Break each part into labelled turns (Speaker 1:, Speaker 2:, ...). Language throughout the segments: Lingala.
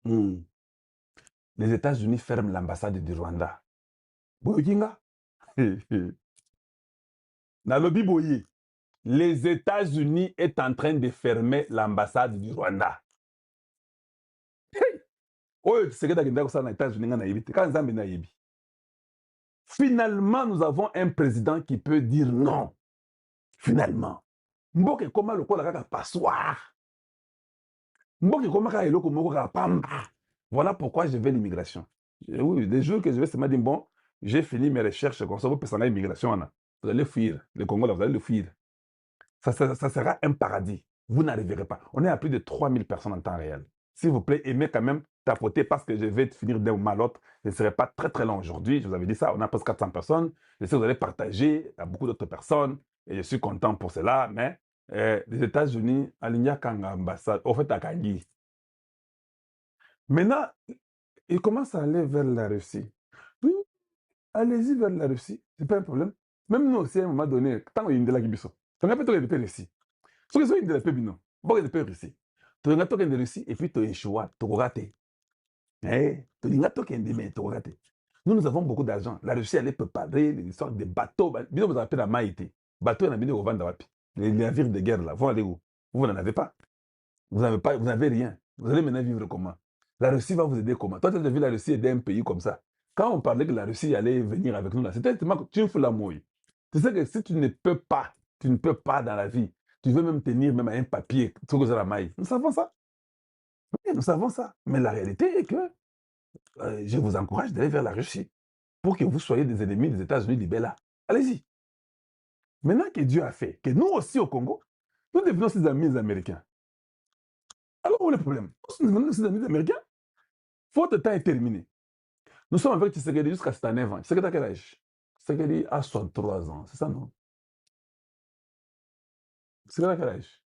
Speaker 1: Hmm. Les États-Unis ferment l'ambassade du Rwanda. Boyokinga. Nalobi boye. Les États-Unis est en train de fermer l'ambassade du Rwanda. Finalement, nous avons un président qui peut dire non. Finalement. Mboke koma lokola kaka passoire. Mboke koma kaka eloko moko kaka pamba. Voilà pourquoi je vais l'immigration. Oui, des jours que je vais se dire, bon, j'ai fini mes recherches, comme ça, vous pouvez l'immigration. Vous allez fuir. Le Congo, là, vous allez le fuir. Ça sera un paradis. Vous n'arriverez pas. On est à plus de 3000 personnes en temps réel. S'il vous plaît, aimez quand même tapoter parce que je vais finir d'un moment à l'autre. Je ne serai pas très très long aujourd'hui. Je vous avais dit ça, on a presque 400 personnes. Je sais que vous allez partager à beaucoup d'autres personnes et je suis content pour cela. Mais les États-Unis, Aligna Kanga ambassade, au fait, à Kangi. Maintenant, ils commencent à aller vers la Russie. Oui, allez-y vers la Russie, ce n'est pas un problème. Même nous aussi, à un moment donné, tant qu'il y a de la Russie, on a peut-être de Russie. Ce que c'est de la Russie, bon, de Russie. Tu as de Russie et puis tu échoues, tu as raté. Tu as raté. Nous avons beaucoup d'argent. La Russie, elle est préparée, les histoires de bateaux. Bien, vous appelez la Maïté. Bateau, il y a au Vandawapi. Les navires de guerre, là, vont aller où? Vous n'en avez pas. Vous n'avez rien. Vous allez maintenant vivre comment? La Russie va vous aider comment? Toi, tu as vu la Russie aider un pays comme ça. Quand on parlait que la Russie allait venir avec nous, là, c'était tellement que tu fais la mouille. Tu sais que si tu ne peux pas, tu ne peux pas dans la vie. Tu veux même tenir même à un papier, la maille. Nous savons ça. Oui, nous savons ça. Mais la réalité est que je vous encourage d'aller vers la Russie pour que vous soyez des ennemis des États-Unis libéraux. Allez-y. Maintenant que Dieu a fait que nous aussi au Congo, nous devenons ses amis américains. Alors, où est le problème? Nous devenons ses amis américains. Votre temps est terminé. Nous sommes avec Tshisekedi jusqu'à 9 ans. Tshisekedi à quel âge? Tshisekedi a 63 ans. C'est ça, non? Tshisekedi à quel âge?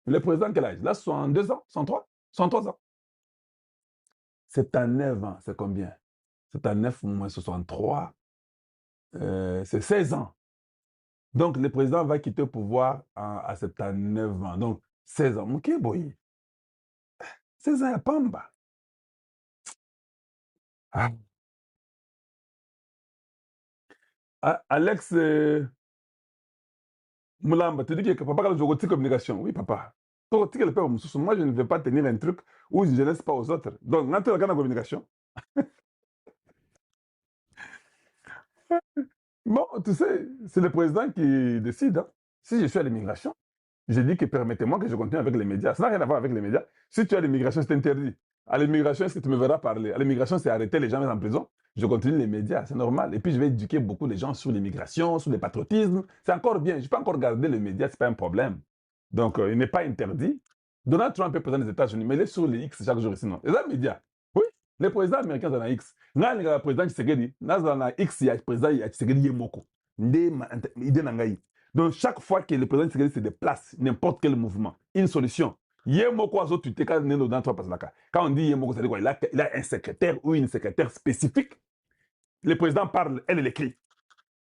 Speaker 1: Le président, quel âge? Là, 62 ans? 103? 103 ans. 9 ans, c'est combien? 9 moins 63, c'est 16 ans. Donc, le président va quitter le pouvoir à 9 ans. Donc, 16 ans. Ok, boy. 16 ans à Pamba. Ah. Alex Moulamba, tu dis que papa a joué communication. Oui, papa. Moi, je ne vais pas tenir un truc où je ne laisse pas aux autres. Donc, quand tu regardes la communication, bon, tu sais, c'est le président qui décide. Hein. Si je suis à l'immigration, je dis que permettez-moi que je continue avec les médias. Ça n'a rien à voir avec les médias. Si tu es à l'immigration, c'est interdit. À l'immigration, est-ce que tu me verras parler? À l'immigration, c'est arrêter les gens en prison. Je continue les médias, c'est normal. Et puis, je vais éduquer beaucoup de gens sur l'immigration, sur le patriotisme. C'est encore bien. Je peux encore garder les médias, ce n'est pas un problème. Donc, il n'est pas interdit. Donald Trump est président des États-Unis, mais il est sur les X chaque jour ici. Non. Les médias, oui, les présidents américains sont dans X. Le président Tshisekedi, dans la X, il y a le président Tshisekedi Yemoko. Donc, chaque fois que le président Tshisekedi se déplace, n'importe quel mouvement, une solution. Yemoko quand on dit Yemoko, c'est quoi? Il a un secrétaire ou une secrétaire spécifique. Le président parle, elle écrit.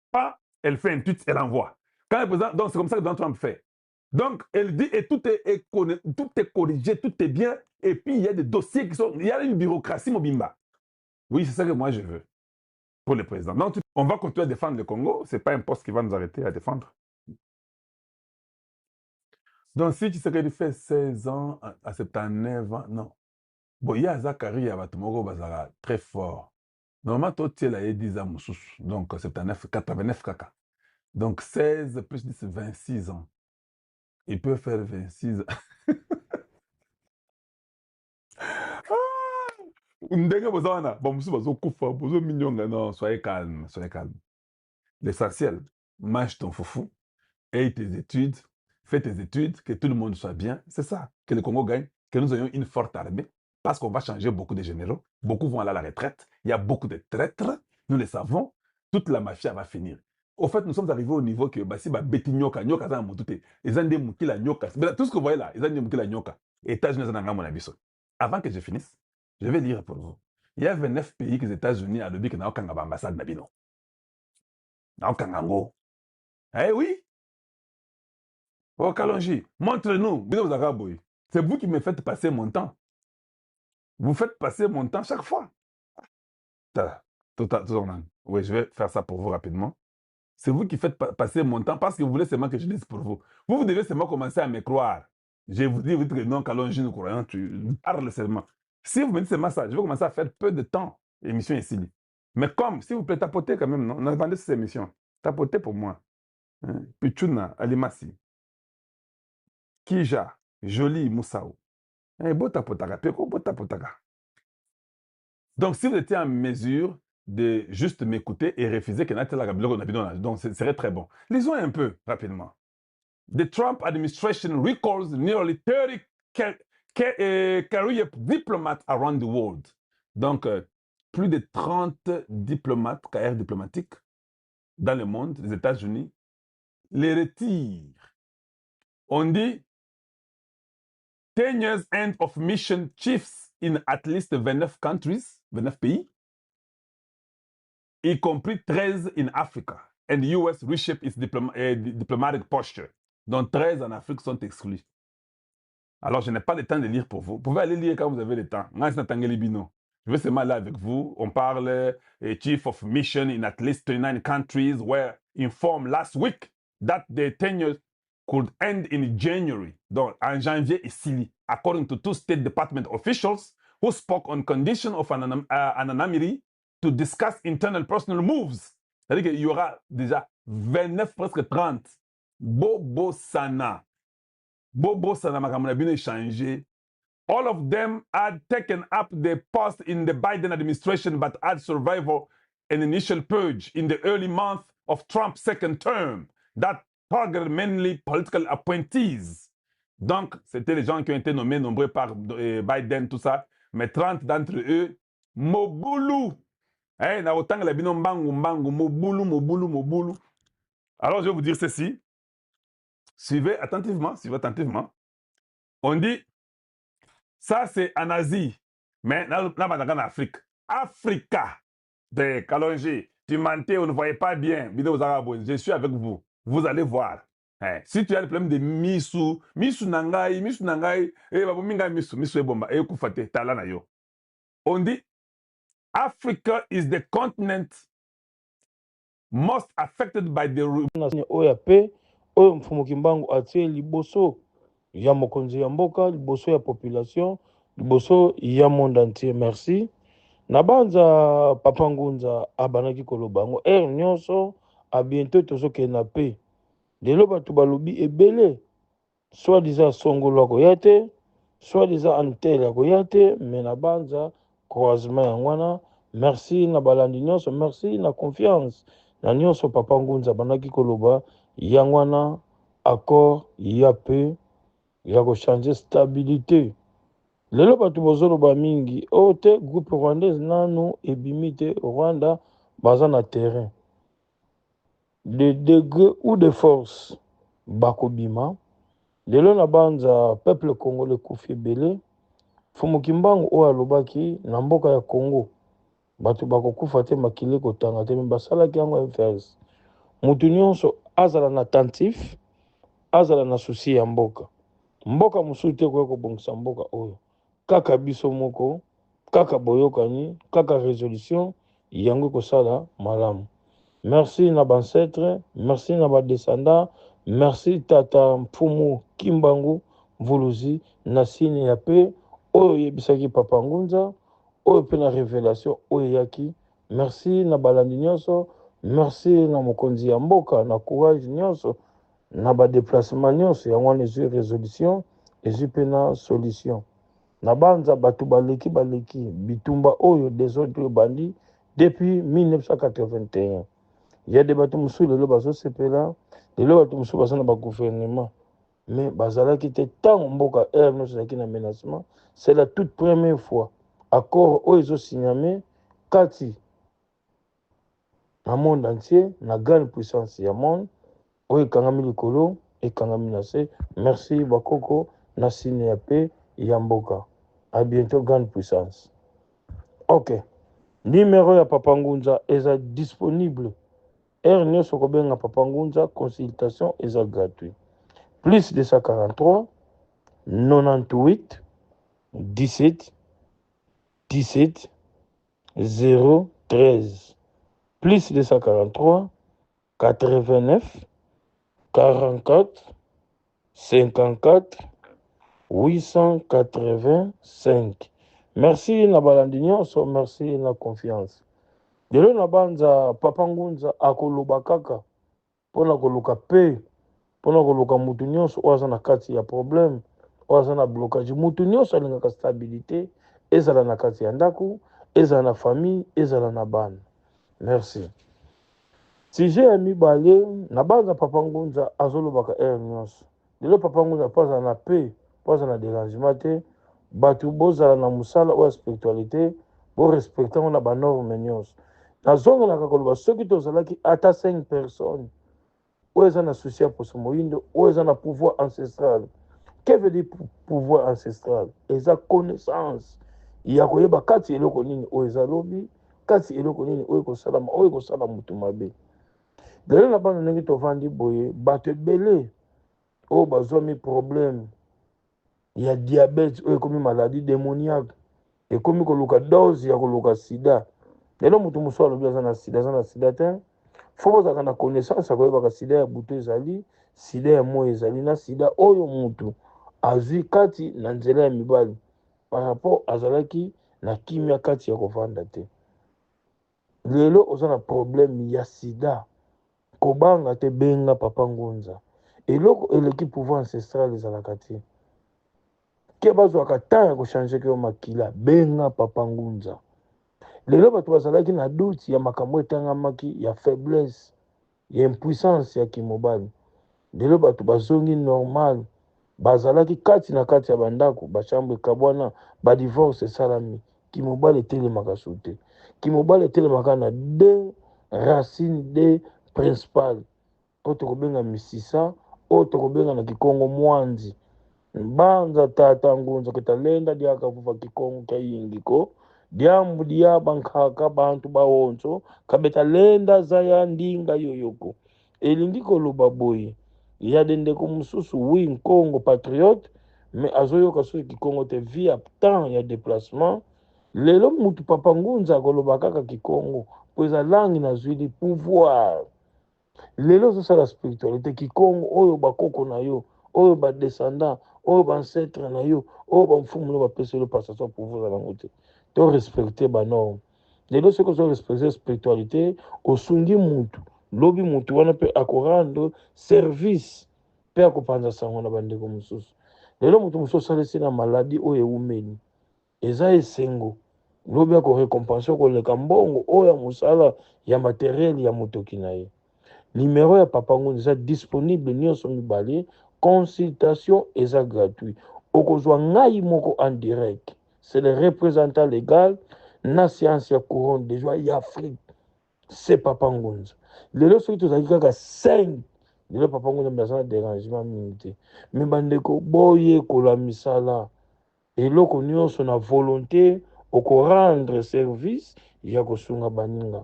Speaker 1: Pas, elle fait un tweet, elle envoie. Quand le président, donc c'est comme ça que Donald Trump fait. Donc, elle dit, et tout est corrigé, tout est bien, et puis il y a des dossiers qui sont, il y a une bureaucratie mobimba. Oui, c'est ça que moi je veux pour le président. Donc, on va continuer à défendre le Congo, ce n'est pas un poste qui va nous arrêter à défendre. Donc, si tu sais qu'il fait 16 ans à 79 ans, non. Bon, il y a Zakari, il y a Batumoko, Bazara, très fort. Normalement, toi, tu es 10 ans, donc 79, 89 kaka. Donc, 16 plus 10, 26 ans. Il peut faire 26 ans. Non, soyez calme, soyez calme. L'essentiel, mange ton foufou, aie tes études, fais tes études, que tout le monde soit bien. C'est ça, que le Congo gagne, que nous ayons une forte armée, parce qu'on va changer beaucoup de généraux. Beaucoup vont aller à la retraite. Il y a beaucoup de traîtres, nous le savons. Toute la mafia va finir. Au fait, nous sommes arrivés au niveau que si beti nyoka, nyoka za mutute, ils ont des mukila nyoka. Tout ce que vous voyez là, ils ont des mukila nyoka. États-Unis ont mon avis. Avant que je finisse, je vais lire pour vous. Il y a 29 pays que les États-Unis ont dit que n'a aucun ambassade nabino. N'a aucun ango. Eh oui, Oh, Kalonji, montre-nous. C'est vous qui me faites passer mon temps. Vous faites passer mon temps chaque fois. Oui, je vais faire ça pour vous rapidement. C'est vous qui faites passer mon temps parce que vous voulez seulement que je dise pour vous. Vous devez seulement commencer à me croire. Je vous dis que non, Kalonji, nous croyons, tu parles seulement. Si vous me dites seulement ça, je vais commencer à faire peu de temps émission ici. Mais comme, s'il vous plaît, tapotez quand même, non? On a vendu ces émissions. Tapotez pour moi. Hein? Pichuna, Alimasi, Kija, Jolie, Moussao. Donc, si vous étiez en mesure de juste m'écouter et refuser que Nathalie Gabiloko n'a pas donc ce serait très bon. Lisons un peu rapidement. The Trump administration recalls nearly 30 career diplomats around the world. Donc, plus de 30 diplomates, carrières diplomatiques dans le monde, les États-Unis, les retirent. On dit 10 years end of mission chiefs in at least 29 countries, 29 pays, y compris 13 in Africa. And the US reshaped its diplomatic posture. Donc 13 en Afrique sont exclus. Alors je n'ai pas le temps de lire pour vous. Vous pouvez aller lire quand vous avez le temps. Je vais seulement aller avec vous. On parle Chief of Mission in at least 29 countries were informed last week that the tenure could end in January. Donc en janvier ici, according to two State Department officials who spoke on condition of anonymity to discuss internal personal moves. C'est-à-dire qu'il y aura déjà 29, presque 30. Bobo Sana. Bobo Sana Makamabine changé. All of them had taken up the post in the Biden administration but had survived an initial purge in the early months of Trump's second term that targeted mainly political appointees. Donc, c'était les gens qui ont été nommés nombreux par Biden, tout ça. Mais 30 d'entre eux, Mobulu. Na autant que la bino mbangu, Mobulu, Mobulu, Mobulu. Alors, je vais vous dire ceci. Suivez attentivement, suivez attentivement. On dit, ça c'est en Asie, mais là, en Afrique. Africa, de Kalonji, tu mentais, on ne voyait pas bien. Vidéo Arabes, je suis avec vous. Vous allez voir. Si tu as le problème de Misu Nangai, Misu Ebomba, Kufate, Talana yo. On dit, Africa is the continent most affected by the
Speaker 2: OAP, oyo mfumu Kimbangu atie liboso ya mokonzi ya mboka, liboso ya population, liboso ya monde entier. Merci. Nabanza Papa Ngunza abanaki kolobango nyonso a bientôt tozokenda pe. Lelo bato balobi ebele, soit disant songolo akoya te, soit disant antel akoya te, mais nabanza croisement yangwana. Merci na balandi nyonso, merci na confiance na nyonso Papa Ngunza banaki koloba yangwana accord ya pe ya ko changer stabilité. Lelo bato bozoloba mingi o te groupe rwandaise nanu ebimi te Rwanda baza na terrain de degré ou de force bakobima. Lelo na banza peuple congolais kufi ebele. Mfumu Kimbangu oyo alobaki na mboka ya Congo bato bakokufa te makili kotanga te, me basalaki yango inverse. Mutu nyonso azala na attentif, azala na susi ya mboka. Mboka mosusu te koya kobongisa mboka oyo, kaka biso moko, kaka boyokani, kaka résolution yango kosala malamu. Merci na bancetre, merci na badescendant, merci tata Mfumu Kimbangu Mvuluzi na sine ya pe oyo yebisaki Papa Ngunza, oyo pe na révélation oyo yaki. Merci na balandi nyonso, merci na mokonzi ya mboka na courage nyonso, na badéplacement nyonso yango wana ezwi résolution, ezwi pe na solution. Na banza bato baleki bitumba oyo désordre oyo bandi depuis 1981. Il y a des bateaux moussous, lelo bazosepela, lelo bato moussou baza na bagouvernement. Mais bazalaki te tant mboka nous ezalaki na menacement. C'est la toute première fois accord oyo ezosigname kati na monde entier, na grande puissance ya monde oyo ekangami likolo ekangami na se. Merci bakoko na sine ya pe ya mboka. À bientôt, grande puissance. Ok. Numéro ya Papa Ngunza est disponible. Nyonso kobenga Papa Ngunza, consultation est gratuit. plus 243 98 17 17 013 plus 243 89 44 54 885. Merci na balandi nyonso, merci na confiance. Lelo na banza Papa Ngunza akoloba kaka mpona koluka pe mpona koluka mutu nyonso oyo aza na kati ya problème oyo aza na blocage. Mutu nyonso alingaka stabilité, ezala na kati ya ndako, ezala na famille, ezala na bana. Merci. Sujet ya mibale na banza Papa Ngunza azolobaka ere nyonso. Lelo Papa Ngunza paza na pe, paza na dérangement te, batu bozala na musala oyo spiritualité, bo respectango na banorme nyonso. Nazongelaka koloba soki tozalaki ata 5 personnes oyo eza na souci ya poso moyindo, oyo eza na pouvoir ancestral. Que veut dire pouvoir ancestral? Eza connaissance ya koyeba kati eloko nini oyo eza lobi, kati eloko nini oyo kosalama, oyo kosala mutu mabe. Lelo na bana ndenge tovandi boye, bato ebele oyo bazwami problème ya diabète oyo ekomi maladie démoniaque, ekomi koluka dose ya koluka sida. Lelo mutu mosusu alobi aza na sida te, fo bozalaka na connaissance ya koyebaka sida ya butu ezali, sida ya moi ezali, na sida oyo mutu azwi kati na nzela ya mibali par rapport azalaki na kimia kati ya kovanda te. Lelo oza na problème ya sida, kobanga te benga Papa Ngunza. Eloko eleki pouvoir ancestral ezalaka te. Ke bazwaka temps ya kochange ke yo makila, benga Papa Ngunza. Lelo bato bazalaki na doute ya makambo etangamaki ya faiblesse, ya impuissance ya kimobali. Lelo bato bazongi normal, bazalaki kati na kati ya bandako, bachambre ekabwana, badivorce esalami, kimobali etelemaka su te. Kimobali etelemaka na deux racines de principales. Oyo tokobenga misisa, oyo tokobenga na Kikongo mwanzi. Banza tata Ngunza ketalenda diaka vuva Kikongo kya yingiko, diambu diaba nkaka bantu bawonso, kabeta lenda zaya ndinga yoyoko. Elingi koloba boye, ya dendeko mususu wi Nkongo patriote, mais azoyoka soki Kikongo te via temps ya déplacement. Lelo mutu Papa Ngunza koloba kaka Kikongo, poeza langi na zwili pouvoir. Lelo zosala spiritualité Kikongo oyo bakoko na yo, oyo ba descendant, oyo ba ancêtre na yo, oyo ba mfumu no bapesa yo passation pouvoir za bango te. To respecter ba norme. Lelo soki ozo respecter spiritualité, osungi mutu, lobi mutu wana pe akorando service pe akopanza sango na bandeko mosusu. Lelo mutu mosusu asalisi na maladie oyo eumeli, eza esengo lobi akorécompense koleka mbongo oyo ya mosala ya matériel ya motoki na ye. Numéro ya Papa Ngunza eza disponible nyonso mibale, consultation eza gratuit. Okozwa ngai moko en direct, c'est le représentant légal na séance ya couronne de joie ya Afrique, c'est Papa Ngunza. Lelo soki tozalaki kaka 5, lelo Papa Ngunza mbaza na dérangement mingi te, me bandeko boyekola misala eloko nyonso na volonté okorendre service ya kosunga baninga.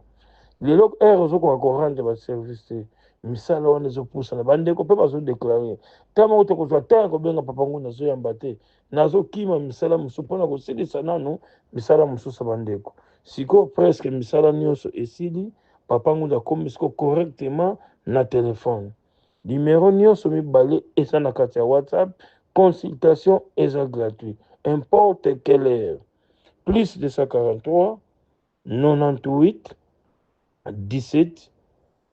Speaker 2: Lelo ere ozokoka korendre baservice te, misala wana ezopusana, bandeko mpe bazodeklare tama oyo tokozwa tare kobenga Papa Ngunza azoyamba te, nazokima misala mosusu mpona kosilisa nano misala mosusu bandeko. Sikoyo presque misala nyonso esili, Papa Ngunza akomi sikoyo correctement na telefone. Numéro nyonso mibale eza na kati ya WhatsApp, consultation eza gratuit, importe quelle heure. Plus 243 98 17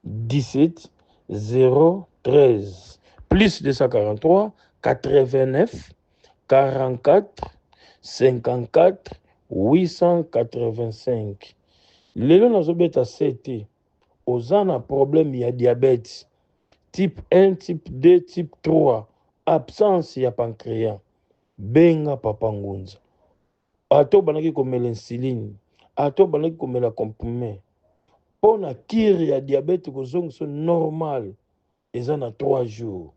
Speaker 2: 17 013 plus 243 89 44 54 885. Lelo nazobeta CT oza na problème ya diabète type 1, type 2, type 3, absence ya pancréas, benga Papa Ngunza. Ato banaki komela insuline, ato banaki komela comprimé. Pona kiri ya diabète kozongisa normal eza na 3 jours.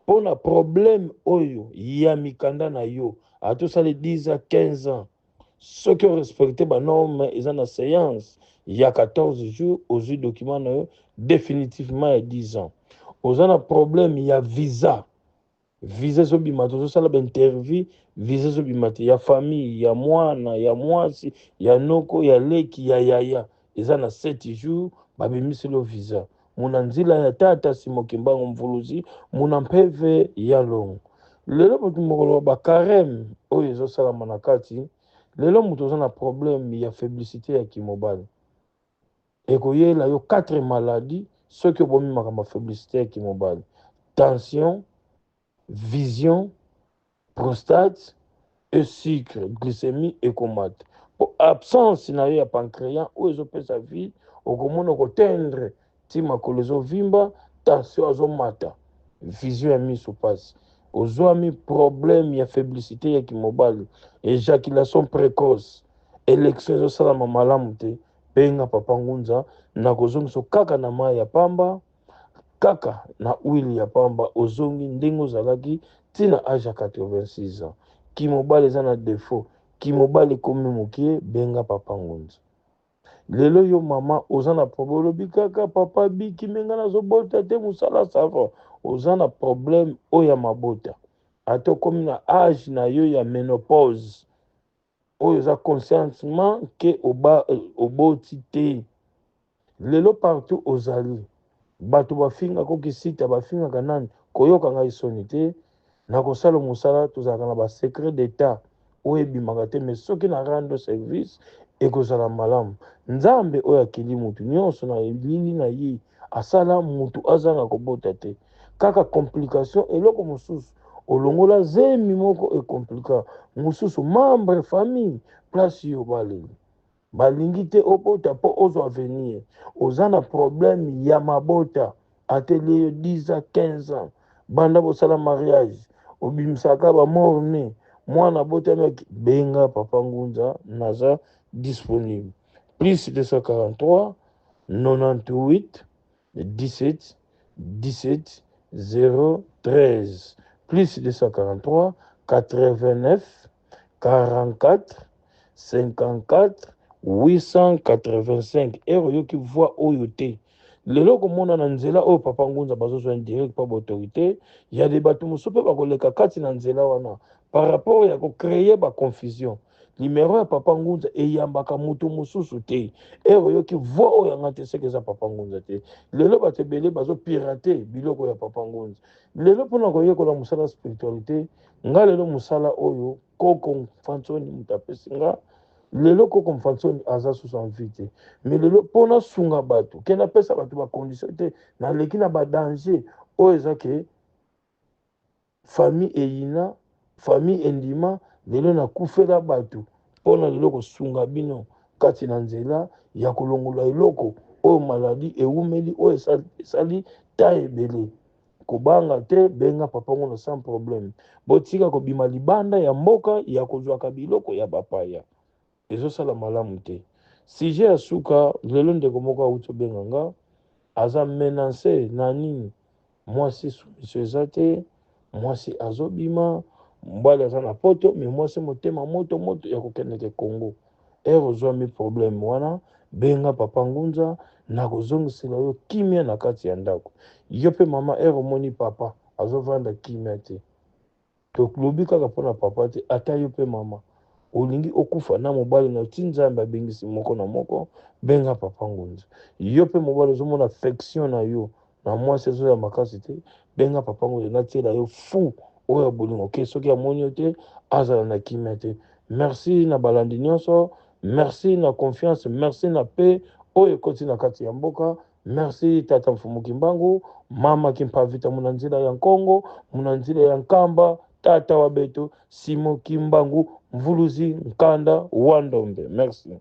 Speaker 2: Pona problème oyo ya mikanda na yo atosali 10 à 15 ans, soki respecte ba norme eza na séance ya 14 jours ozwi document na yo définitivement ya 10 ans. Oza na problème ya visa, visa ezobima tozosala bainterview, visa ezobima te ya famille ya mwana ya mwasi ya noko ya leki ya yaya eza na 7 jours babimiselo visa muna nzila ya tata Simoki Mbangu Mvuluzi muna mpeve ya longo. Lelo moto mokolo bakareme oyo ezosalama na kati lelo moto oza na problème ya féblicité ya kimobali ekoyela yo 4 maladies soki obomi makambo ya féblicité ya kimobali: tension, vision, prostate, et sucre, glycémie et comate. Pour absence na yo ya pancréas oyo ezopesa vie okomona kotendre ti makolo ezovimba, tension azomata, vision ya miso pasi, ozwami problème ya féblicité ya kimobali, éjaculation précoce, élection ezosalama malamu te, benga Papa Ngunza na kozongiso kaka na mai ya pamba, kaka na huile ya pamba ozongi ndenge ozalaki tina age ya 86 ans. Kimobali eza na défaut, kimobali komi mokie, benga Papa Ngunza. Lelo yo mama oza na problème olobi kaka papa biki menga nazobota te musala sava, oza na problème oyo ya mabota ata okomi na age na yo ya ménopause oyo eza conscientement ke oboti te. Lelo partout ozali bato bafingaka kisita bafingaka nani koyoka ngai soni te na kosala mosala tozalaka na basecret d'état oyo ebimaka te mais soki na rendre service ekozala malamu. Nzambe oyo akili mutu nyonso na elili na ye asala mutu azanga kobota te kaka complication eloko mosusu olongola zemi moko ekomplika mosusu membre famille place yo baleli balingi te obota mpo ozwa avenir oza na problème ya mabota ateli yo 10 ans 15 ans banda bosala mariage obimisaka bamorne mwana botami benga Papa Ngunza naza disponible plus 243 98 17 17 013 plus 243 89 44 54 885 ero yoki voix oyo te lelo komona na nzela oyo Papa Ngunza bazozwa direct pa autorité ya de bato mosusu mpe bakoleka kati na nzela wana par rapport ya kocreye baconfusion. Numéro ya Papa Ngunza eyambaka moto mosusu te ero yoki voix oyo yanga te seke eza Papa Ngunza te. Lelo bato ebele bazopirate biloko ya Papa Ngunza lelo mpona koyekola mosala spiritualité nga lelo mosala oyo koko Fansoni moto apesi nga lelo koko Fansoni aza susu envie te mais lelo mpona sunga bato ke napesa bato bacondition te naleki na badanger oyo eza ke famille eyina famille endima lelo nakufela bato mpona lelo kosunga bino kati na nzela ya kolongola eloko oyo maladi ewumeli oyo esali ta ebele kobanga te benga Papa Ngunza sans problème botika kobima libanda ya mboka ya kozwaka biloko ya bapaya ezosala malamu te. Sujet ya suka lelo ndeko moko auti obenga nga aza menance na nini mwasi soumission eza te mwasi azobima mbali aza na poto mais mwasi motema moto ya kokendeke Congo ero ozwami problème wana benga Papa Ngunza na kozongisela yo kimia na kati ya ndako yo mpe mama ero omoni papa azovanda kimia te tolobi kaka mpona papa te ata yo mpe mama olingi okufa na mobali na ti Nzambe abengisi moko na moko benga Papa Ngunza. Yo mpe mobali ozomona affection na yo na mwasi ezoya makasi te benga Papa Ngunza natiela yo fu oyo ya bolingo ke soki amoni yo te azala na kimia te. Merci na balandi nyonso, merci na confiance, merci na paix oyo ekoti na kati ya mboka. Merci tata Mfumuki Mbangu, mama Kimpavita muna nzela ya Nkongo, muna nzela ya Nkamba, tata wa beto Simoki Mbangu Mvuluzi Nkanda Wandombe. Merci.